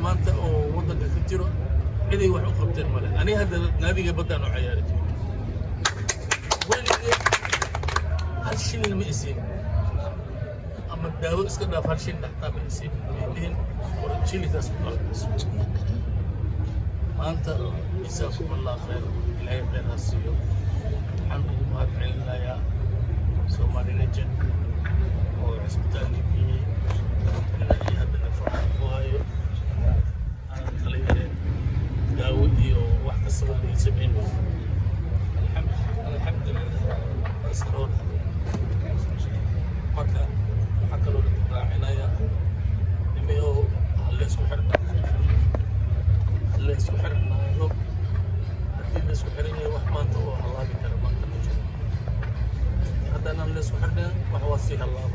maanta oo wadanka ka jiro ciday wax u qabteen male ani hadda naadiga badaan u ciyaari weligii hal shilin ma isiin ama daawo iska dhaaf hal shilin dhaqtaa ma isiin idin shilinkaas ku qalbis maanta isaa ku ballaqeen ilaahay khayr ha siiyo waxaan ugu mahadcelinayaa Somali Legend oo cisbitaalkii ilaahay hadda farxad ku hayo داودي وواحد صور لي 70 الحمد لله مسرور مركا حكى له عناية يميو هل اسمه حرنا هل اسمه حرنا يوم اللي اسمه حرنا وحمان تو الله بكرمه هذا انا اللي اسمه حرنا وحواسيه الله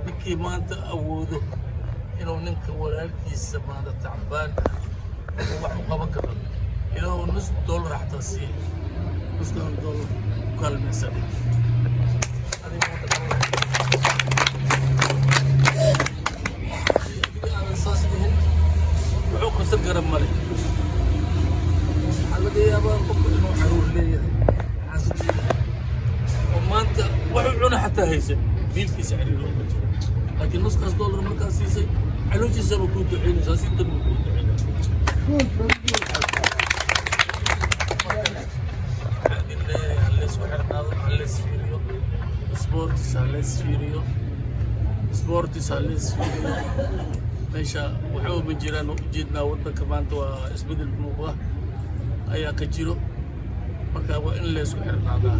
بكي ما انت اودو inuu ninka walaalkiisa maanta tacbaan wax u qaban karo inuu nus dollar xataa siiyo nus dollar kalmaysan wuxuu qabsan kara male waxaa laga yaabaa qofku inuu caruur leeyahay oo maanta wuxuu cuna xataa haysan biilkiisa cariir looga jiro laakiin nuskaas dollar markaa siisay علوجي سبب كنت عيني ساسي تبغى كنت عيني. هلس وحنا هلس فيريو سبورتس هلس فيريو سبورتس هلس فيريو ماشى وحوم من جيران جيدنا ودنا كمان توا اسبد الموضوع أيا كجيرو مركب وإن لس وحنا هذا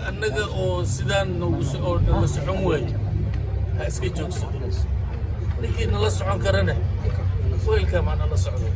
annaga oo sidaan nagu soo nala socon way ha iska joogsado ninkii nala socon karana weelka ma nala socdo